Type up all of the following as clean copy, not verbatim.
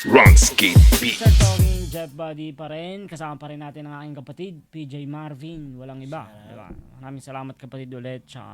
Ronski Beats. Sir Talking Jeff Buddy pa rin. Kasama pa rin natin ang aking kapatid, PJ Marvin. Walang iba. Diba? Maraming salamat kapatid ulit sa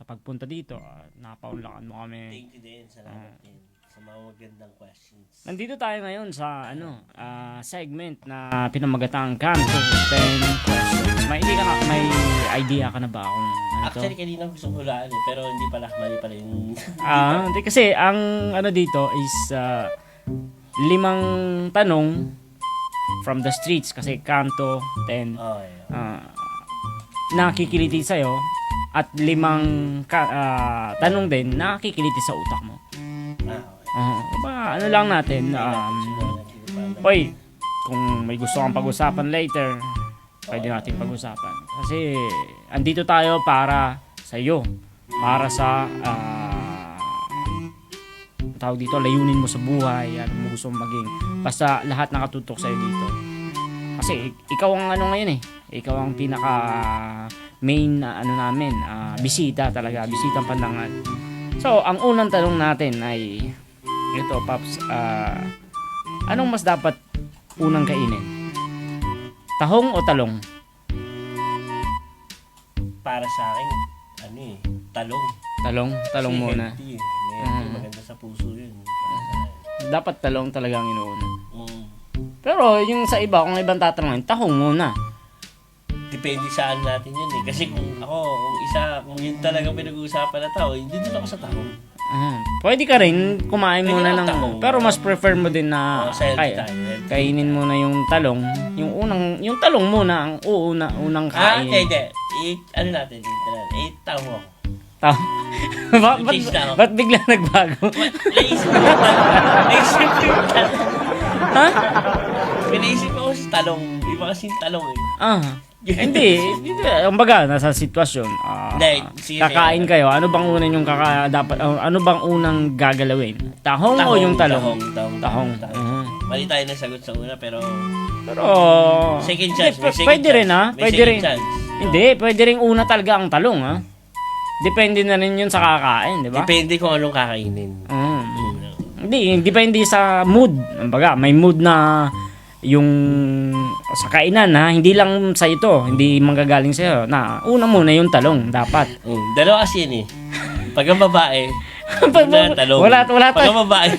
pagpunta dito. Napaunlakan mo kami. Thank you din. Salamat din sa mga magandang questions. Nandito tayo ngayon sa segment na pinamagatang Kanto 10 Questions. May idea ka na ba kung ano to? Actually, kanina gusto ko hulaan pero hindi pala. Mali pala yung... Hindi kasi ang ano dito is 5 tanong from the streets kasi Kanto 10 Oh, yeah. nakikiliti sa'yo at 5 tanong din nakikiliti sa utak mo. Ano lang natin hoy, kung may gusto kang pag-usapan later pwede natin pag-usapan kasi andito tayo para sa iyo, para sa tawag dito, layunin mo sa buhay, ano mo gusto maging, basta lahat nakatutok sa'yo dito kasi ikaw ang ano ngayon ikaw ang pinaka main na namin, bisita talaga, bisitang pandangal. So ang unang tanong natin ay ito, Paps, anong mas dapat unang kainin? Tahong o talong? Para sa akin, talong. Talong Kasi muna. healthy, Healthy, maganda sa puso yun. Dapat talong talaga ang inuuna. Mm. Pero yung sa iba, kung ibang tatanungin, tahong muna. Depende saan natin yun Kasi kung yun talaga pinag-uusapan na tao, hindi din ako sa tahong. Pwede ka rin kumain Pwede muna ng ng tahong. Pero mas prefer mo din na Sa healthy tayo. kainin muna yung talong. Yung talong muna ang unang kain. Hindi. Ano natin? Tahong ako. Change na ako. Ba't bigla nagbago? Naisip ko yung talong. Ha? Pinaisip ko sa talong. Iba kasing talong Hindi. Kumbaga, nasa sitwasyon. Hindi, sige. Kakain kayo. Ano bang unang yung ano bang unang gagalawin? Tahong o yung talong? Tahong. Mali tayo na sagot sa una pero second chance. Pwede rin Pwede rin. Chance. Hindi, pwede rin una talaga ang talong Depende na rin yun sa kakain, di ba? Depende kung anong kakainin. Hindi, depende sa mood. Kumbaga, may mood na yung sa kainan hindi lang sa ito, hindi manggagaling sa iyo. Na una muna yung talong dapat. Dalawa kasi yun Pag ang babae, talong. Wala Pag ang babae,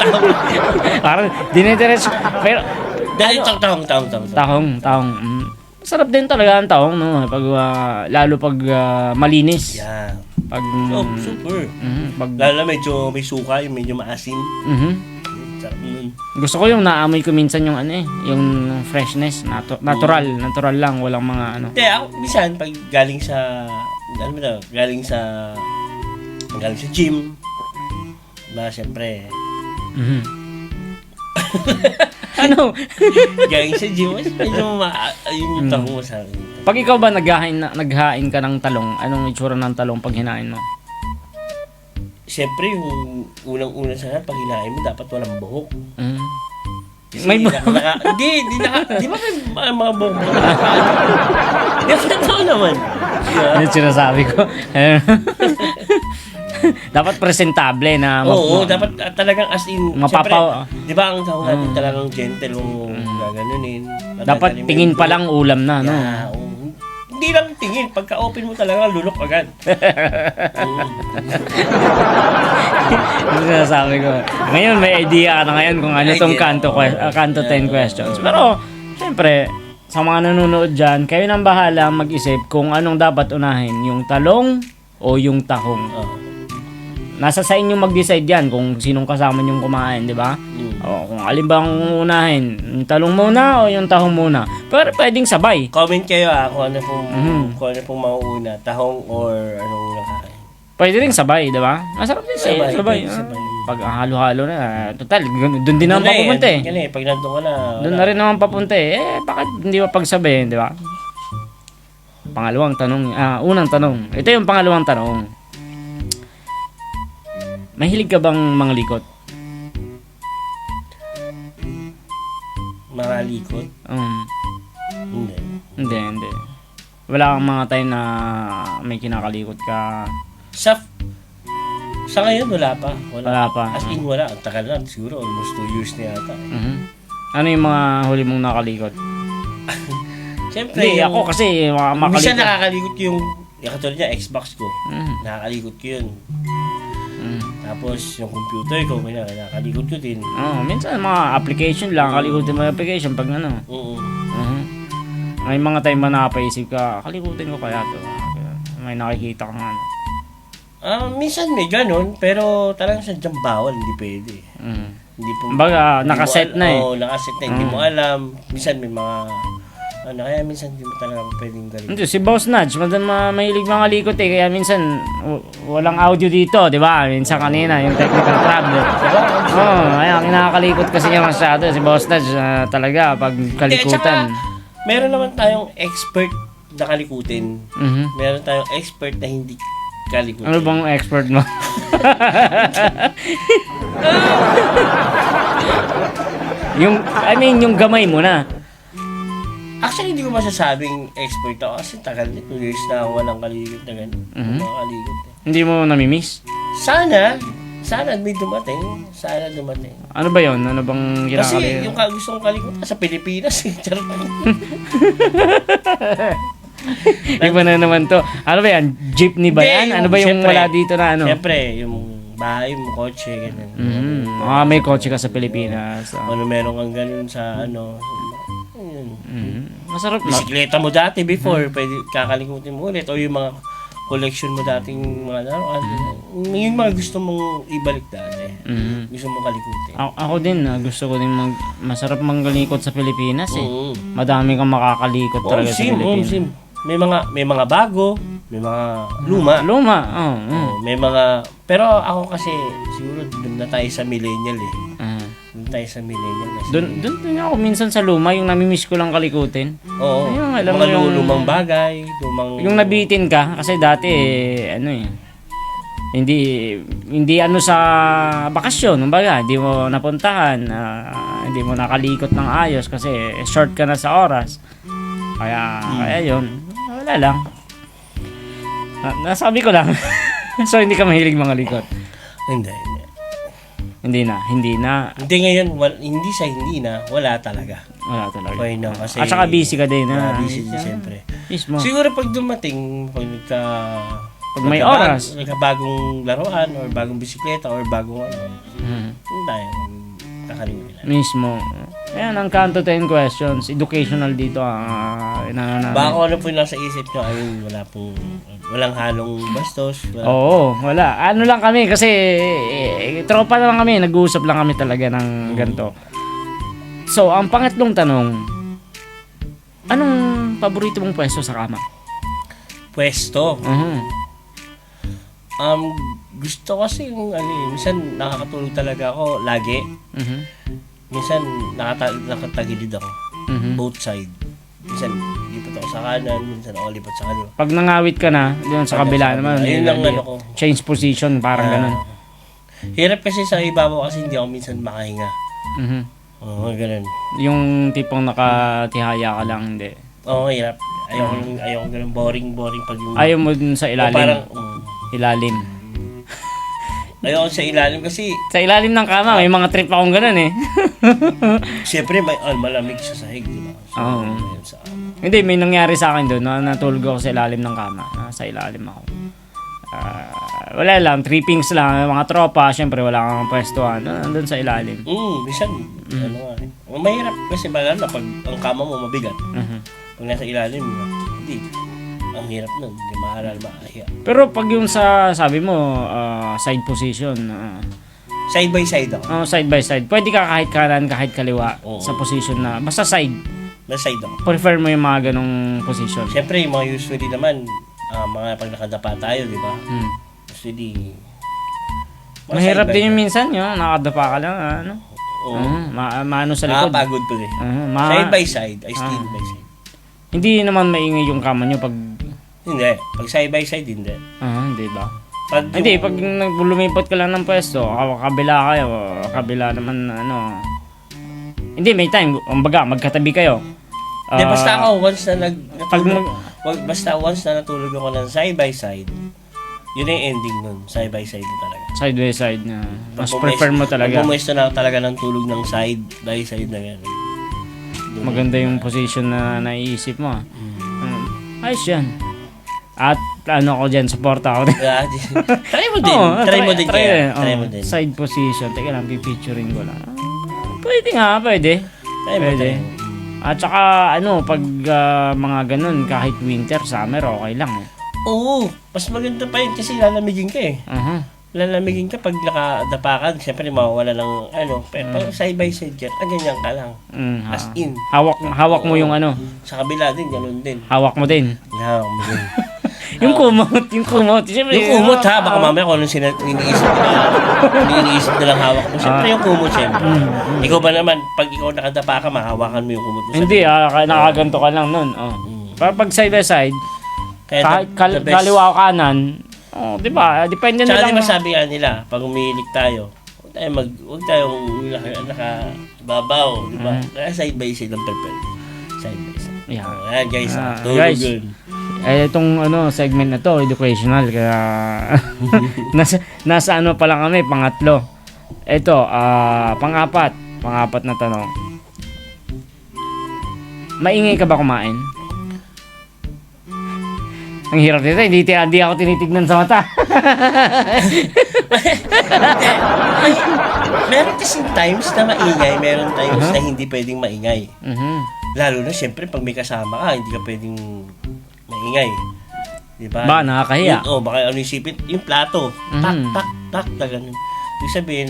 talong. Parang dinediretso. Pero Dahil tahong. tahong. Sarap din talaga ang tahong, no? Pag lalo pag malinis. Yeah. Pag Super. pag Lalo medyo may suka, yung medyo maasim. Sarap nun. gusto ko yung naamoy ko minsan yung yung freshness, natural lang, walang mga Hindi, ako minsan pag galing sa gym, ba siyempre, ano? galing sa gym, medyo yun yung tahong mo sa akin. Pag ikaw ba naghain ka ng talong, anong itsura ng talong pag hinain mo? Siyempre, yung unang-una sa lahat, pag hinain mo, dapat walang buhok. Kasi May buhok? Di ba may mga buhok mo? Di ba totoo naman? Ano yung sinasabi ko? Dapat presentable na Oo, dapat talagang as in, Mapapaw- siyempre, di ba ang tahong natin talagang gentle mong gaganunin. dapat tingin pa lang ulam na, no? Yeah, hindi lang tingin, pagka-open mo talaga, lulok agad. Ano sinasabi ko? Ngayon may idea ka na ngayon kung ano tong Kanto 10 questions. Pero, syempre, sa mga nanonood dyan, kayo nang bahala mag-isip kung anong dapat unahin, yung talong o yung tahong. Nasa sa inyo mag-decide yan kung sinong kasama nyong kumain, di ba? O kung alin bang unahin, yung talong muna o yung tahong muna. Pero pwedeng sabay. Comment kayo kung ano pong mauuna, tahong or anong nakain. Pwede rin sabay, di ba? Masarap din sabay. Sabay. Pag halo-halo na, total, doon din naman papunta Pag nandun ka na. Doon na rin naman papunta bakit hindi ba pagsabihin, di ba? Pangalawang tanong, unang tanong. Ito yung pangalawang tanong. Mahilig ka bang manglikot? Mga likot? Hindi. Wala kang mga time na may kinakalikot ka. Sa ngayon, wala pa. Wala pa. As in, wala. Ang tagal na. Siguro almost 2 years na yata. Mhm. Ano yung mga huli mong nakalikot? Siyempre, Hindi, ako kasi minsan makalikot. nakakalikot yung katulad niya, Xbox ko. Mhm. Nakakalikot ko yun. Mhm. Tapos, yung computer ko, nakakalikot ko din. Minsan mga application lang, kalikutin mo yung application pag ano. Oo. Mhm. May mga time ba napaisip ka, kalikutin ko kaya to. May nakikita kang ano. Minsan may ganun, pero talagang sadyang bawal, hindi pwede. Mhm. Hindi po. Kumbaga, hindi nakaset mo na eh. Oo, nakaset na. Hindi mo alam. Minsan may mga, kaya minsan hindi mo talaga pwedeng galing. Hindi, si Boss Nudge, mahilig mga likot eh. Kaya minsan, walang audio dito, di ba? Minsan kanina, yung technical trouble. Kaya kinakalikot kasi niya masyado. Si Boss Nudge, talaga, pag kalikutan. Meron naman tayong expert na kalikutin. Mhm. Meron tayong expert na hindi kalikutin. Ano bang expert mo? yung gamay mo na. Actually, hindi ko masasabing expert ako kasi tagal din. 2 years na ako walang kalikot na gano'n. Mga kalikot eh. Hindi mo namimiss? Sana may dumating. Sana dumating. Ano ba yon? Ano bang Kasi kinakalikot? yung gusto kong kalikot sa Pilipinas eh. Charot. Iba na naman to. Ano ba yan? Jeepney ba yan? Ano ba yung wala dito na ano? Siyempre, yung bahay mo, kotse, gano'n. May kotse ka sa Pilipinas. Ano meron kang gano'n sa ano. Ayun. Masarap na. Bisikleta mo dati before, pwede kakalikutin mo ulit. O yung mga collection mo dating mga laruan. Yung mga gusto mong ibalik dati. Gusto mong kalikutin. Ako din, gusto ko din masarap manggalikot sa Pilipinas eh. Oo. Madami kang makakalikot talaga sa Pilipinas. Sim. May mga bago, may mga luma. Luma, May mga, pero ako kasi siguro doon na tayo sa millennial eh. Doon tayo sa millennial kasi. Doon ako minsan sa luma, yung namimiss ko lang kalikutin. Oo. Ayun, alam mga mo yung- lumang bagay, Yung nabitin ka, kasi dati hindi ano sa bakasyon, kumbaga, hindi mo napuntahan, hindi mo nakalikot ng ayos kasi short ka na sa oras. Kaya yun, wala lang. Nasabi ko lang. So hindi ka mahilig mga likot. Hindi. Hindi na. Hindi ngayon, hindi na, wala talaga. Wala talaga. Okay na, kasi... At saka busy ka din. Busy din, siyempre. Mismo. Siguro pag dumating, pag may oras. bagong laruan, or bagong bisikleta, or bagong ano, hindi tayo kakalimutan. Mismo. Ayan, ang Kanto 10 questions. Educational dito. Baka ano po yung nasa isip nyo, walang halong bastos. Oo, wala. Ano lang kami kasi tropa lang kami, nag-uusap lang kami talaga ng ganito. So, ang pangatlong tanong, anong paborito mong pwesto sa kama? Pwesto? Gusto kasi yung minsan nakakatulog talaga ako lagi. Minsan nakatagilid ako. Both side. Minsan lipat ako sa kanan, minsan ako lipat sa kaliwa. Pag nangawit ka na, doon sa kabila naman. Ayun lang ano ko. Change position, parang ganun. Hirap kasi sa ibabaw kasi hindi ako minsan makahinga. Oo, ganun. Yung tipong nakatihaya ka lang, hindi. Oo, hirap. Ayoko ganun boring pag yung... Ayaw mo dun sa ilalim. Parang, ilalim. ayoko sa ilalim kasi... Sa ilalim ng kama, may mga trip akong ganun eh. Siyempre, malamig sa sahig, di ba? So, Oo. ayun sa Hindi, may nangyari sa akin doon. Natulog ako sa ilalim ng kama. Sa ilalim ako. Wala lang, trippings lang. Mga tropa, syempre wala kang pwestuhan. Doon sa ilalim. minsan, ano nga eh. Mahirap kasi na pag ang kama mo mabigat. Pag nasa ilalim, hindi. Ang hirap nun, hindi maahiya. Pero pag yung sabi mo, side position, Side by side ako. side by side, pwede ka kahit kanan, kahit kaliwa Oo. sa position na, basta side. Nasa side ako. Prefer mo yung mga ganong position. Siyempre, yung mga usually naman, mga pag nakadapa tayo, di ba? Usually, mga Mahirap side by din yung side. minsan, nakadapa ka lang, ano? Oo. Maano sa likod. Nakapagod ko eh. Side by side, I still by side. Hindi naman maingay yung kama nyo pag... Hindi. Pag side by side, hindi. Hindi ba? Pag Hindi, pag lumipot ka lang ng pwesto, kabila kayo, kabila naman, ano... Hindi, may time, kumbaga, magkatabi kayo. Hindi, basta ako, once na Pag basta once na natulog ako ng side by side, Yun na yung ending nun. Side by side na talaga. Side by side na. Mas Pag prefer mo talaga. Pag pumuesto na talaga ng tulog ng side by side na gano'n. Maganda yung position na naiisip mo. Ayos yan. At ano ko dyan, support ako. Try mo din. Oo, Try mo din kaya. Oo, Try mo din. Side position. Teka lang, pipicturing ko lang. Pwede nga, pwede. Try mo Pwede. din. At saka ano, pag mga ganun, kahit winter, summer, okay lang eh. Oo. Mas maganda pa yun kasi lalamigin ka eh. Uh-huh. Lalamigin ka pag nakadapa ka. Siyempre mawawala ng ano. Pero pag side by side ka, ganyan ka lang. As in. Hawak mo yung ano. Sa kabila din, gano'n din. Hawak mo din. Hawak mo din. yung kumot. Siyempre, Yung kumot ha, baka mamaya kung anong iniisip nilang hawak mo. Siyempre yung kumot, siyempre. Ikaw ba naman, pag ikaw nakadapa ka, mahawakan mo yung kumot mo. Hindi, nakaganto ka lang nun. Pero pag side by side, Kaya the best. kaliwa o kanan, di ba? Depende na Tsaka lang. di ba sabi nga nila, pag umihilig tayo, huwag tayong nakababaw, di ba? Kaya side by side ang prefer. Side by side. Yeah. Ayan guys, tulog guys. yun. Itong segment na to, educational, kaya nasa ano pa lang kami, pangatlo. Ito, pang-apat na tanong. Maingay ka ba kumain? Ang hirap nito, hindi ako tinitignan sa mata. Meron kasing times na maingay, meron times na hindi pwedeng maingay. Lalo na siyempre pag may kasama ka, hindi ka pwedeng maingay. Diba? Ba, nakakahiya. Baka ano isipin, yung plato. Tak, ganun. Ibig sabihin,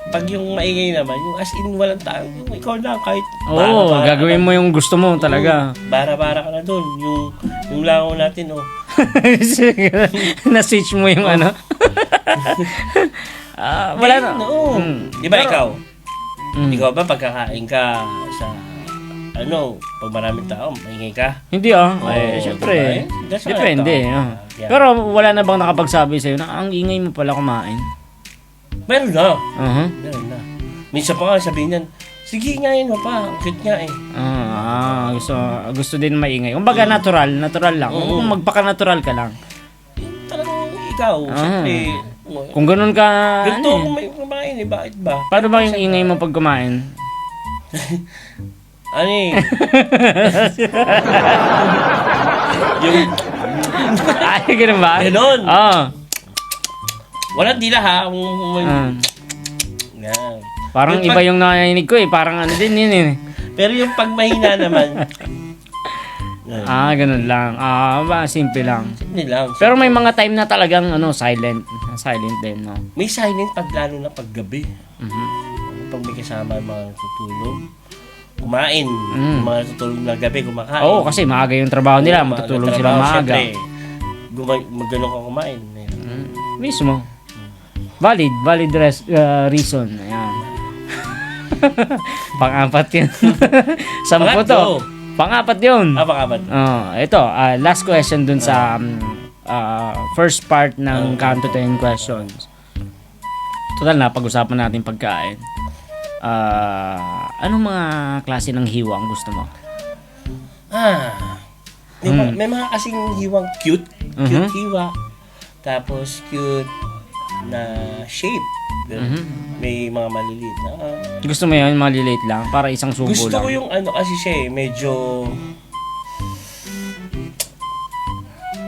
pag yung maingay naman, yung as in walang tao, yung ikaw na kahit bara-bara gagawin mo yung gusto mo talaga. Bara-bara ka na dun. Yung langaw natin, Na-switch mo yung ano. Wala na. Oo. Di ba ikaw? Ikaw ba pagkakain ka sa pag maraming tao, maingay ka? Hindi syempre. Diba? That's Depende. Yeah. Pero wala na bang nakapagsabi sa'yo na ang ingay mo pala kumain? Meron na. Uh-huh. Meron na. Minsan pa nga sabihin yan, sige ngayon mo pa, ang cute nga eh. Gusto din maingay. Kumbaga natural lang. Kung magpaka-natural ka lang. Talagang ikaw, siyempre, Kung ganun ka, ganito kung may kumain eh, bakit ba? paano ba yung ingay mo pag kumain? Ano eh? Yung, Ay, ganun ba? Ganon. Oo. walang dila ha. Yan. Parang Yung iba yung narinig ko eh. Parang ano din yun eh. Pero yung pag mahina naman, Ganun lang. Simple lang. hindi lang. Pero may mga time na talagang silent. Silent din, no? May silent pag lalo na pag gabi. Pag may kasama yung mga tutulog, kumain. Yung mga tutulog na gabi, kumakain. Oo, kasi maaga yung trabaho nila. Matutulog sila maaga. Siyempre, magano'n ka kumain. Mismo. Valid reason. Ayan. Pang-apat yun. Sampo to. Pang-apat yun. Pang-apat. Ito, last question dun sa first part ng Kanto 10 questions. Total na, pag-usapan natin pagkain. Anong mga klase ng hiwa ang gusto mo? May mga kasing hiwang cute. Cute hiwa. Tapos cute na shape. May mga maliliit na. Gusto mo yun, maliliit lang? Para isang subo Gusto lang? ko yung kasi siya medyo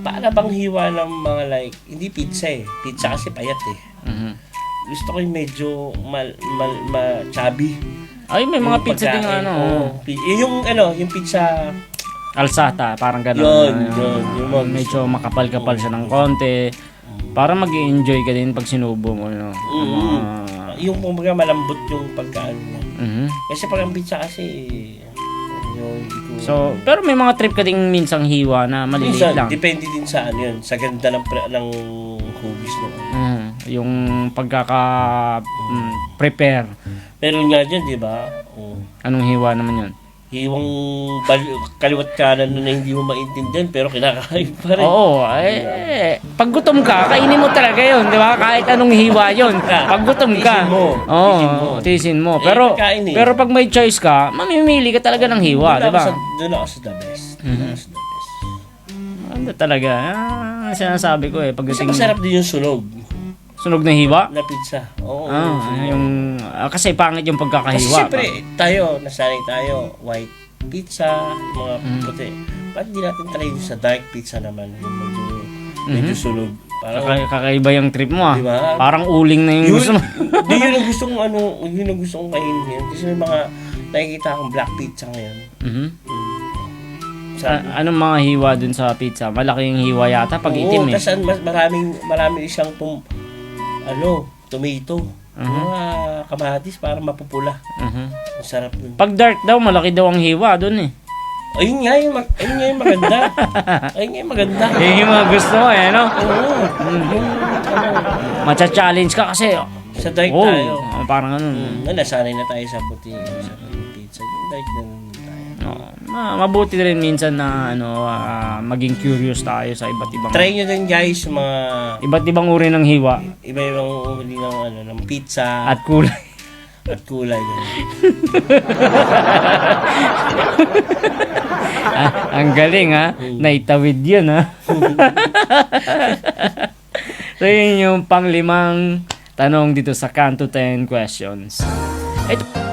para bang hiwa ng mga hindi pizza eh. Pizza kasi payat eh. Gusto ko yung medyo chubby. Ay, may mga pizza din yung pizza alsata, parang gano'n. Yun. Medyo makapal-kapal siya ng konti. Para mag-i-enjoy ka din pag sinubo mo. Yung kumbaga malambot yung pagkaan niya. Kasi pag ang pizza kasi pero may mga trip ka ding minsang hiwa na maliliit lang. Depende din sa yun. Sa ganda ng hugis mo. Yung pagkaka-prepare. Pero nga dyan, di ba? Anong hiwa naman yun? Hiwang kaliwat kanan na hindi mo maintindihan pero kinakain pa rin. Oo, pag gutom ka, kainin mo talaga yun, di ba? Kahit anong hiwa yun. Pag gutom ka, tisin mo. Pero pag may choice ka, mamimili ka talaga ng hiwa, di ba? Doon ako sa the best. Maganda talaga. Sinasabi ko Kasi pagdating masarap din yung sunog sunog na hiwa. na pizza. Oo. Kasi pangit yung Kasi pagkakahiwa. siyempre, tayo, nasanay tayo, white pizza, mga puti. Ba't di natin try yung sa dark pizza naman? Yung medyo sunog. Parang, Kakaiba yung trip mo ah. Diba? Parang uling na yung gusto mo. Di yun ang gustong yun ang gustong kainin ngayon. Kasi may mga nakikita akong black pizza ngayon. Anong mga hiwa dun sa pizza? Malaking hiwa yata pag itim eh. Tas maraming isang tomato. Mga kamatis para mapupula. Ang sarap dun. Pag dark daw, malaki daw ang hiwa dun eh. Ayun nga yung maganda. Ayun nga yung maganda. Yun yung mga gusto mo eh, no? Oo. Macha-challenge ka kasi. Sa dark tayo. Parang Nasanay na tayo sa puti. Sa pizza. Yung dark na tayo. Mabuti rin minsan na maging curious tayo sa iba't ibang Try nyo din guys mga iba't ibang uri ng hiwa iba-ibang uri ng pizza at kulay. at kulay. Ang galing ha. Naitawid yun ha. So yun yung pang-limang tanong dito sa Kanto 10 Questions. Ito